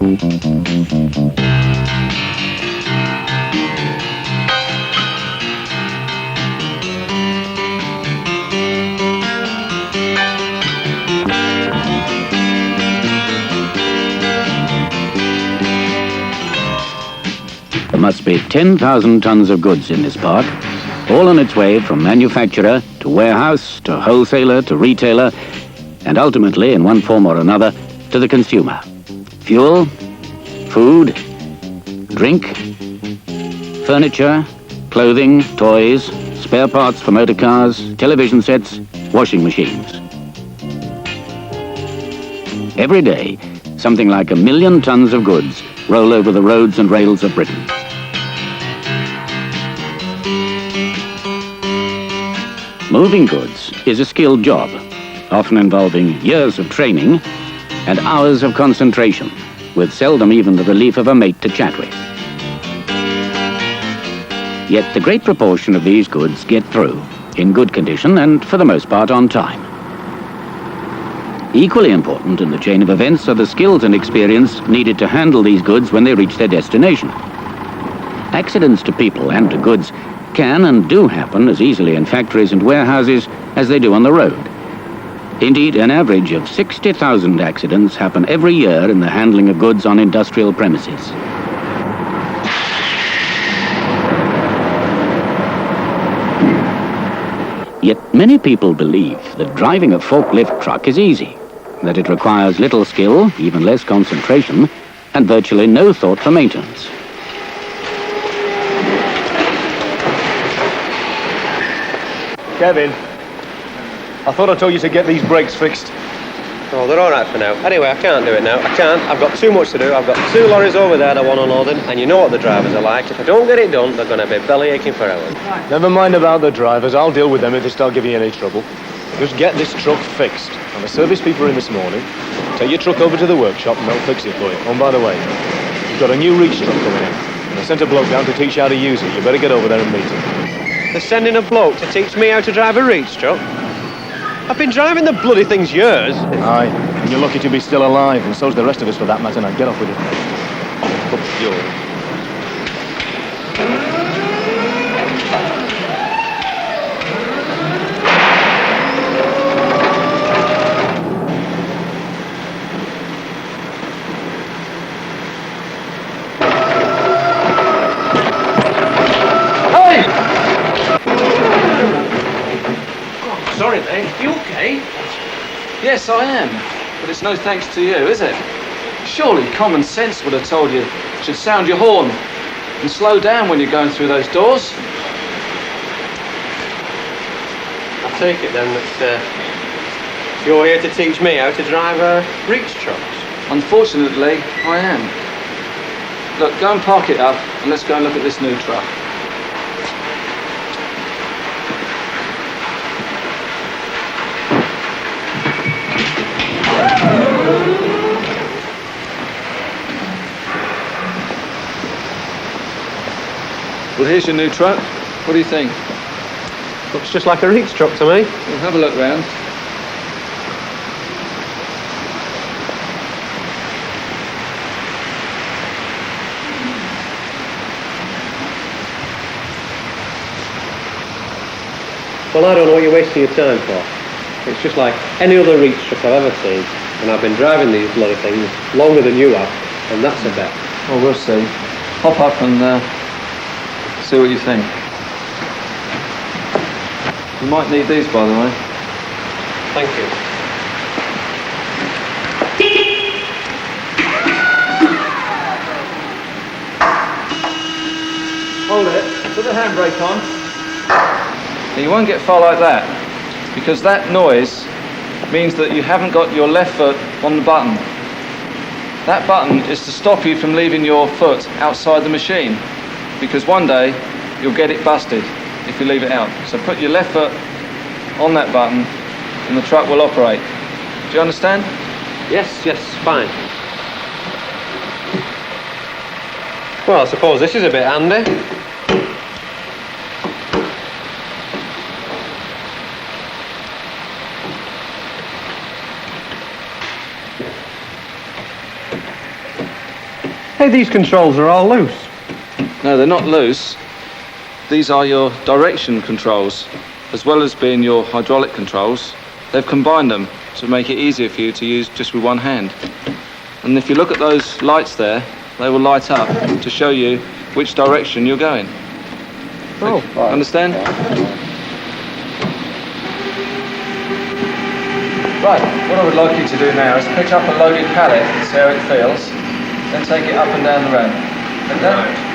There must be 10,000 tons of goods in this park, all on its way from manufacturer to warehouse to wholesaler to retailer, and ultimately, in one form or another, to the consumer. Fuel, food, drink, furniture, clothing, toys, spare parts for motor cars, television sets, washing machines. Every day, something like 1 million tons of goods roll over the roads and rails of Britain. Moving goods is a skilled job, often involving years of training and hours of concentration, with seldom even the relief of a mate to chat with. Yet the great proportion of these goods get through, in good condition and for the most part on time. Equally important in the chain of events are the skills and experience needed to handle these goods when they reach their destination. Accidents to people and to goods can and do happen as easily in factories and warehouses as they do on the road. Indeed, an average of 60,000 accidents happen every year in the handling of goods on industrial premises. Yet many people believe that driving a forklift truck is easy, that it requires little skill, even less concentration, and virtually no thought for maintenance. Kevin, I thought I told you to get these brakes fixed. Oh, they're all right for now. Anyway, I can't do it now. I can't. I've got too much to do. I've got 2 lorries over there that want unloading, and you know what the drivers are like. If I don't get it done, they're going to be belly aching for hours. Never mind about the drivers. I'll deal with them if they start giving you any trouble. Just get this truck fixed. And the service people are in this morning. Take your truck over to the workshop and they'll fix it for you. Oh, and by the way, you've got a new reach truck coming in. And I sent a bloke down to teach you how to use it. You better get over there and meet him. They're sending a bloke to teach me how to drive a reach truck? I've been driving the bloody things years. Aye, and you're lucky to be still alive, and so's the rest of us for that matter. Now get off with it. Up yours. Sorry, mate. You okay? Yes, I am. But it's no thanks to you, is it? Surely common sense would have told you to sound your horn and slow down when you're going through those doors. I take it then that you're here to teach me how to drive reach trucks. Unfortunately, I am. Look, go and park it up and let's go and look at this new truck. Well, here's your new truck. What do you think? Looks just like a reach truck to me. We'll have a look round. Well, I don't know what you're wasting your time for. It's just like any other reach truck I've ever seen, and I've been driving these bloody things longer than you have, and that's a bet. Well, we'll see. Hop up and see what you think. You might need these, by the way. Thank you. Hold it. Put the handbrake on. Now, you won't get far like that, because that noise means that you haven't got your left foot on the button. That button is to stop you from leaving your foot outside the machine, because one day you'll get it busted if you leave it out. So put your left foot on that button and the truck will operate. Do you understand? Yes, fine. Well, I suppose this is a bit handy. Hey, these controls are all loose. No, they're not loose. These are your direction controls. As well as being your hydraulic controls, they've combined them to make it easier for you to use just with one hand. And if you look at those lights there, they will light up to show you which direction you're going. Oh, fine. Understand? Right, what I would like you to do now is pick up a loaded pallet and see how it feels, then take it up and down the ramp. Okay?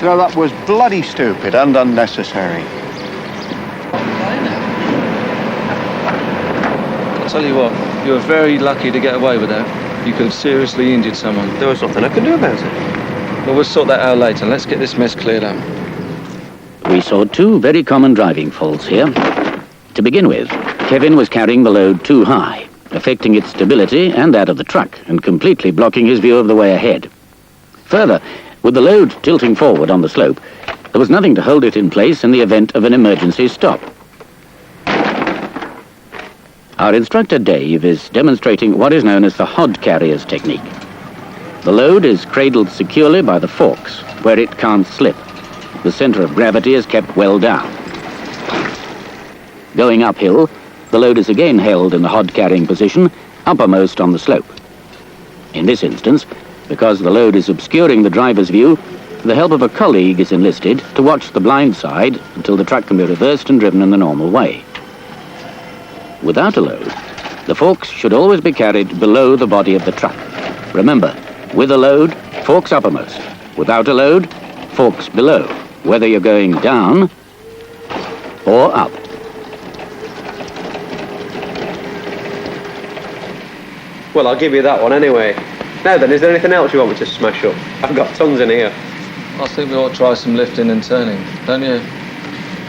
No, that was bloody stupid and unnecessary. I'll tell you what, you were very lucky to get away with that. You could have seriously injured someone. There was nothing I could do about it. Well, we'll sort that out later. Let's get this mess cleared up. We saw two very common driving faults here. To begin with, Kevin was carrying the load too high, affecting its stability and that of the truck, and completely blocking his view of the way ahead. Further, with the load tilting forward on the slope, there was nothing to hold it in place in the event of an emergency stop. Our instructor Dave is demonstrating what is known as the hod carrier's technique. The load is cradled securely by the forks, where it can't slip. The center of gravity is kept well down. Going uphill, the load is again held in the hod carrying position, uppermost on the slope. In this instance, because the load is obscuring the driver's view, the help of a colleague is enlisted to watch the blind side until the truck can be reversed and driven in the normal way. Without a load, the forks should always be carried below the body of the truck. Remember, with a load, forks uppermost. Without a load, forks below, whether you're going down or up. Well, I'll give you that one anyway. Now then, is there anything else you want me to smash up? I've got tons in here. I think we ought to try some lifting and turning, don't you?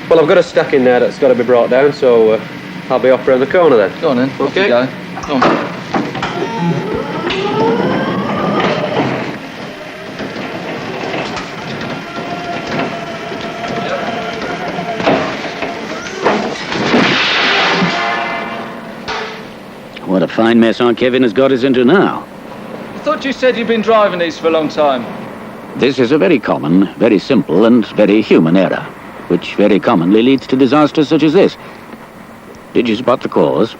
Well, I've got a stack in there that's got to be brought down, so I'll be off round the corner then. Go on then, off you go. Go on. What a fine mess our Kevin has got us into now. I thought you said you'd been driving these for a long time. This is a very common, very simple and very human error, which very commonly leads to disasters such as this. Did you spot the cause?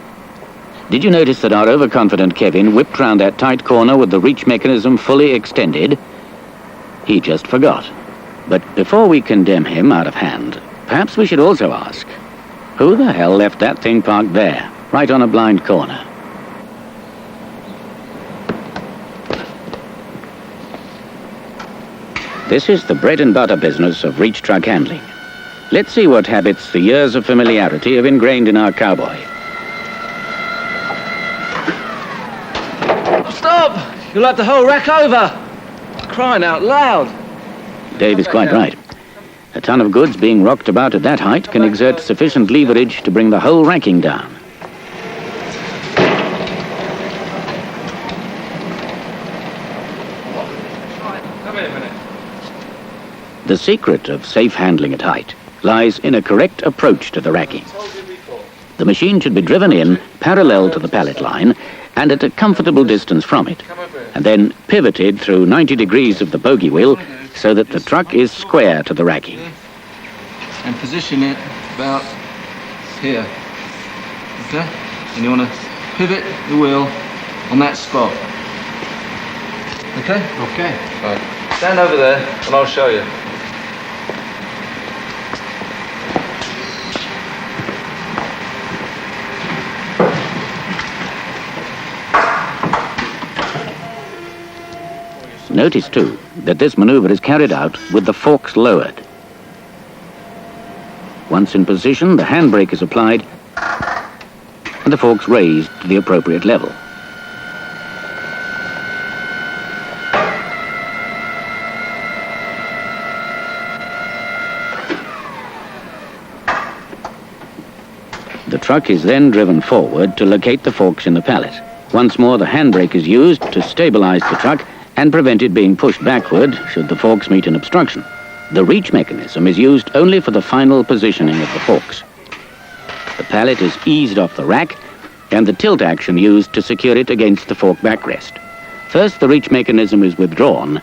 Did you notice that our overconfident Kevin whipped round that tight corner with the reach mechanism fully extended? He just forgot. But before we condemn him out of hand, perhaps we should also ask, who the hell left that thing parked there, right on a blind corner? This is the bread and butter business of reach truck handling. Let's see what habits the years of familiarity have ingrained in our cowboy. Stop! You'll have the whole rack over! Crying out loud! Dave is quite right. A ton of goods being rocked about at that height can exert sufficient leverage to bring the whole racking down. Come here a minute. The secret of safe handling at height lies in a correct approach to the racking. The machine should be driven in parallel to the pallet line and at a comfortable distance from it, and then pivoted through 90 degrees of the bogey wheel so that the truck is square to the racking. And position it about here. Okay? And you want to pivot the wheel on that spot. Okay? Okay. Right. Stand over there and I'll show you. Notice, too, that this maneuver is carried out with the forks lowered. Once in position, the handbrake is applied and the forks raised to the appropriate level. The truck is then driven forward to locate the forks in the pallet. Once more, the handbrake is used to stabilize the truck and prevent it being pushed backward should the forks meet an obstruction. The reach mechanism is used only for the final positioning of the forks. The pallet is eased off the rack and the tilt action used to secure it against the fork backrest. First, the reach mechanism is withdrawn,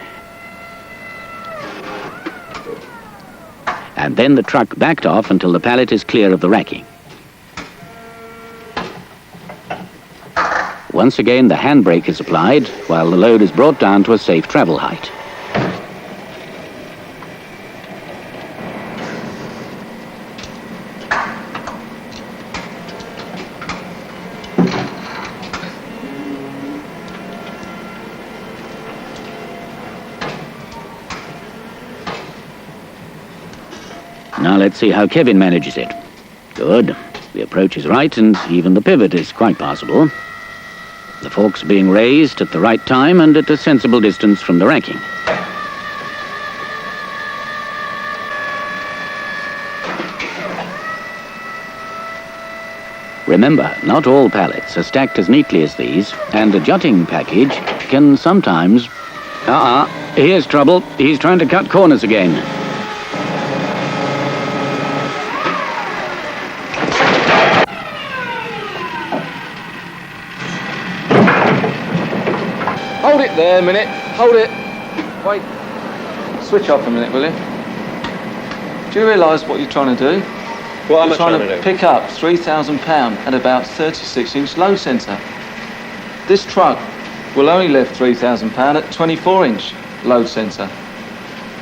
and then the truck backed off until the pallet is clear of the racking. Once again, the handbrake is applied while the load is brought down to a safe travel height. Now let's see how Kevin manages it. Good. The approach is right, and even the pivot is quite passable. The forks being raised at the right time and at a sensible distance from the racking. Remember, not all pallets are stacked as neatly as these, and a jutting package can sometimes... Here's trouble. He's trying to cut corners again. Hold it there a minute. Hold it. Wait. Switch off a minute, will you? Do you realise what you're trying to do? What am I You're trying to do? pick up £3,000 at about 36-inch load centre. This truck will only lift £3,000 at 24-inch load centre.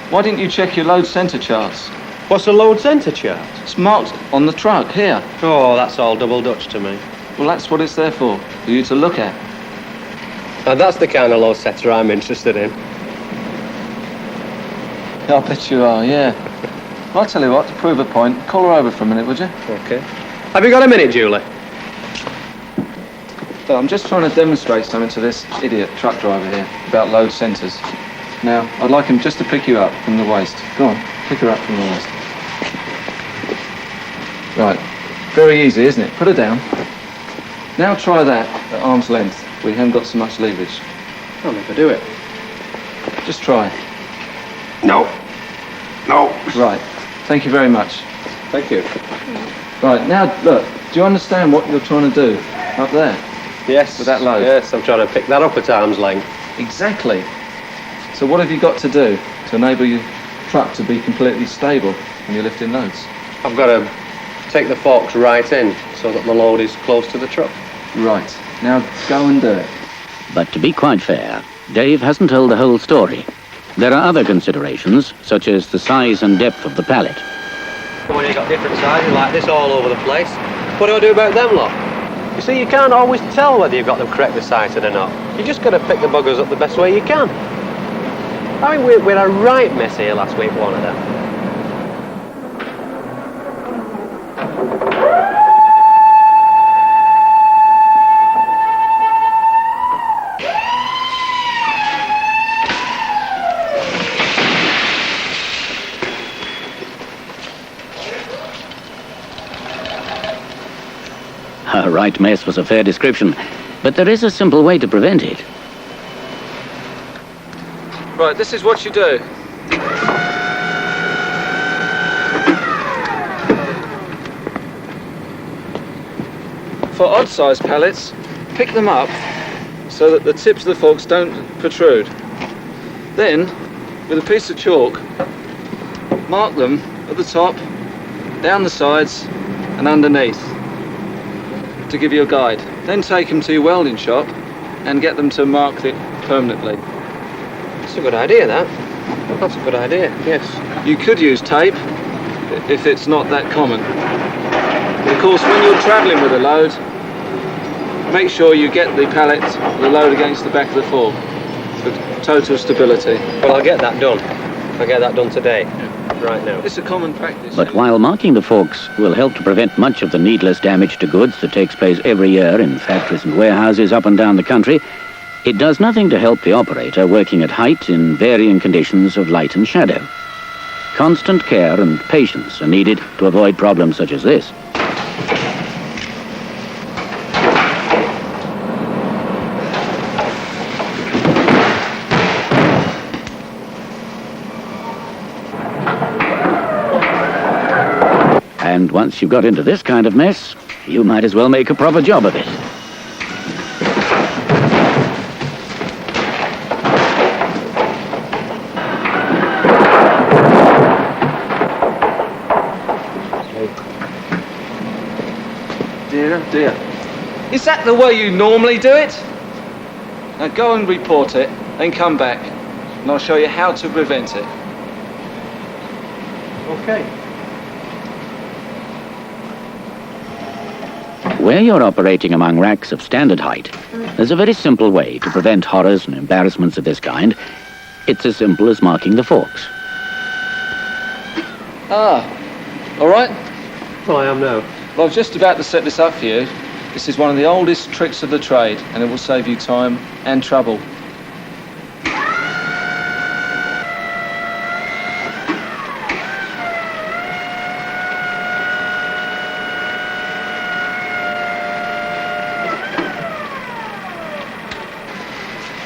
Why didn't you check your load centre charts? What's a load centre chart? It's marked on the truck here. Oh, that's all double Dutch to me. Well, that's what it's there for you to look at. And that's the kind of load setter I'm interested in. I bet you are, yeah. Well, I'll tell you what, to prove a point, call her over for a minute, would you? Okay. Have you got a minute, Julie? So I'm just trying to demonstrate something to this idiot truck driver here about load centres. Now, I'd like him just to pick you up from the waist. Go on, pick her up from the waist. Right, very easy, isn't it? Put her down. Now try that at arm's length. We haven't got so much leverage. I'll never do it. Just try. No. No. Right, thank you very much. Thank you. Right, now, look, do you understand what you're trying to do up there? Yes. With that load? Yes, I'm trying to pick that up at arm's length. Exactly. So what have you got to do to enable your truck to be completely stable when you're lifting loads? I've got to take the forks right in so that the load is close to the truck. Right. Now go and do it. But to be quite fair, Dave hasn't told the whole story. There are other considerations, such as the size and depth of the pallet. When you've got different sizes like this all over the place, what do I do about them lot? You see, you can't always tell whether you've got them correctly sighted or not. You just got to pick the buggers up the best way you can. I mean, we had a right mess here last week, one of them. A right mess was a fair description, but there is a simple way to prevent it. Right, this is what you do. For odd-sized pallets, pick them up so that the tips of the forks don't protrude. Then, with a piece of chalk, mark them at the top, down the sides and underneath to give you a guide. Then take them to your welding shop and get them to mark it permanently. That's a good idea, that. That's a good idea, yes. You could use tape if it's not that common. Of course, when you're travelling with a load, make sure you get the pallet, the load against the back of the fork for total stability. Well, I'll get that done. I'll get that done today, right now. It's a common practice. But while marking the forks will help to prevent much of the needless damage to goods that takes place every year in factories and warehouses up and down the country, it does nothing to help the operator working at height in varying conditions of light and shadow. Constant care and patience are needed to avoid problems such as this. And once you've got into this kind of mess, you might as well make a proper job of it. Dear, oh dear. Is that the way you normally do it? Now go and report it, then come back, and I'll show you how to prevent it. Okay. Where you're operating among racks of standard height, there's a very simple way to prevent horrors and embarrassments of this kind. It's as simple as marking the forks. Ah, all right. Well, I am now. Well, I was just about to set this up for you. This is one of the oldest tricks of the trade, and it will save you time and trouble.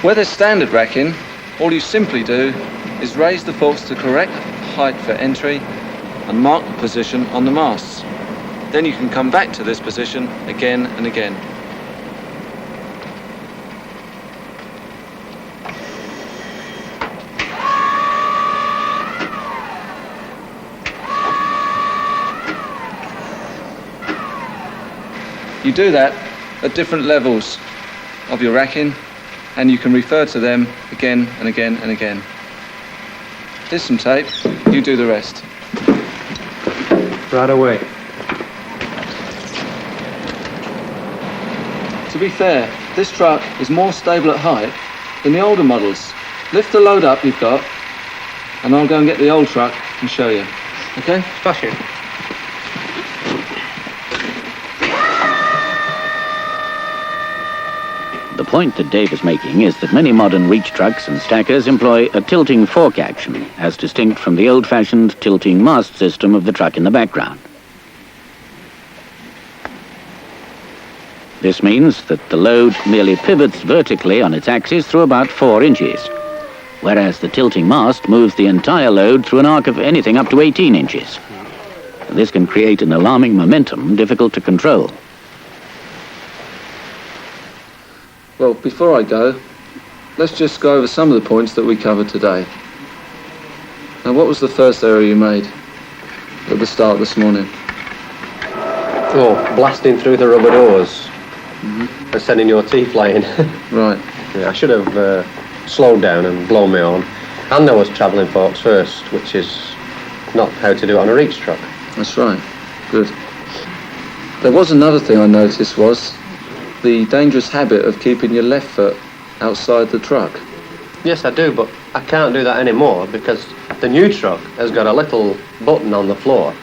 Where there's standard racking, all you simply do is raise the forks to correct height for entry and mark the position on the masts. Then you can come back to this position again and again. You do that at different levels of your racking, and you can refer to them again and again and again. Here's some tape, you do the rest. Right away. To be fair, this truck is more stable at height than the older models. Lift the load up you've got, and I'll go and get the old truck and show you. Okay? Smashing. The point that Dave is making is that many modern reach trucks and stackers employ a tilting fork action, as distinct from the old-fashioned tilting mast system of the truck in the background. This means that the load merely pivots vertically on its axis through about 4 inches, whereas the tilting mast moves the entire load through an arc of anything up to 18 inches. This can create an alarming momentum difficult to control. Well, before I go, let's just go over some of the points that we covered today. Now, what was the first error you made at the start this morning? Oh, blasting through the rubber doors. And sending your teeth flying. Right. Yeah, I should have slowed down and blown me on. And there was travelling forks first, which is not how to do it on a reach truck. That's right. Good. There was another thing I noticed was the dangerous habit of keeping your left foot outside the truck. Yes, I do, but I can't do that anymore because the new truck has got a little button on the floor,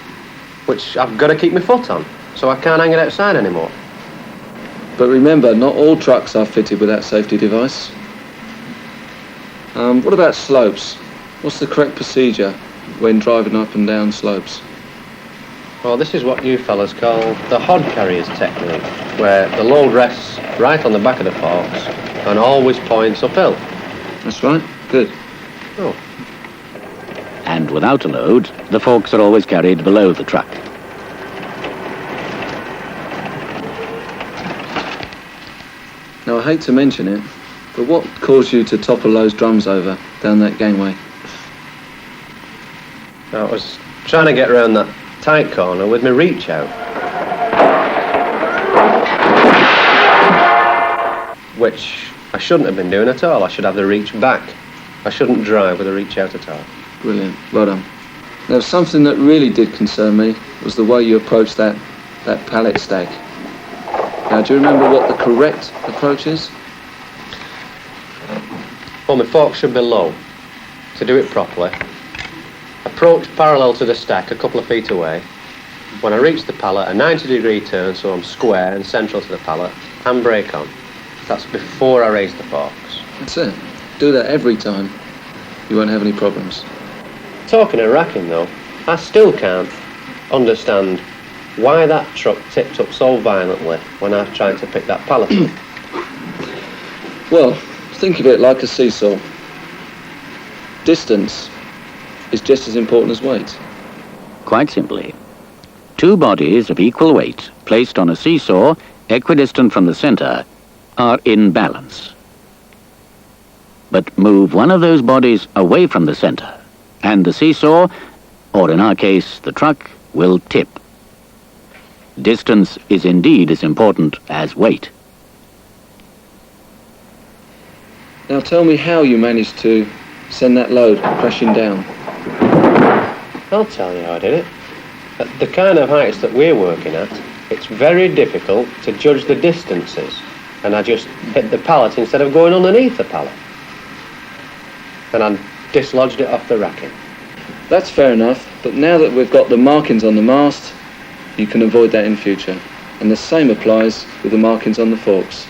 which I've got to keep my foot on, so I can't hang it outside anymore. But remember, not all trucks are fitted with that safety device. What about slopes? What's the correct procedure when driving up and down slopes? Well, this is what you fellas call the hod carriers technique, where the load rests right on the back of the forks and always points uphill. That's right. Good. Oh. And without a load, the forks are always carried below the truck. Now, I hate to mention it, but what caused you to topple those drums over down that gangway? I was trying to get around that tight corner with my reach out, which I shouldn't have been doing at all. I should have the reach back. I shouldn't drive with the reach out at all. Brilliant. Well done. Now, something that really did concern me was the way you approached that pallet stack. Now, do you remember what the correct approach is? Well, my fork should be low. To do it properly, approach parallel to the stack a couple of feet away. When I reach the pallet, a 90-degree turn so I'm square and central to the pallet, handbrake on. That's before I raise the forks. That's it. Do that every time. You won't have any problems. Talking of racking though, I still can't understand why that truck tipped up so violently when I tried to pick that pallet up. Well, think of it like a seesaw. Distance is just as important as weight. Quite simply, two bodies of equal weight placed on a seesaw equidistant from the center are in balance. But move one of those bodies away from the center, and the seesaw, or in our case, the truck, will tip. Distance is indeed as important as weight. Now tell me how you managed to send that load crashing down. I'll tell you how I did it. At the kind of heights that we're working at, it's very difficult to judge the distances. And I just hit the pallet instead of going underneath the pallet. And I dislodged it off the racking. That's fair enough, but now that we've got the markings on the mast, you can avoid that in future. And the same applies with the markings on the forks.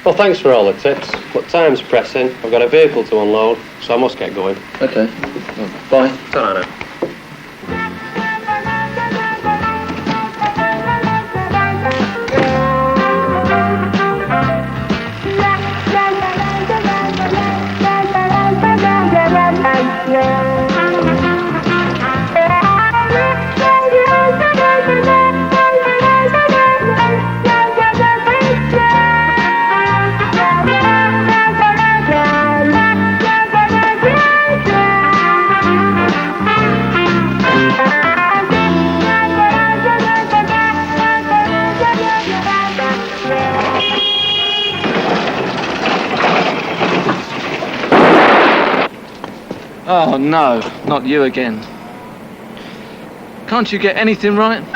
Well, thanks for all the tips, but time's pressing. I've got a vehicle to unload, so I must get going. Okay. Well, bye. Ta-ra now. Oh no, not you again. Can't you get anything right?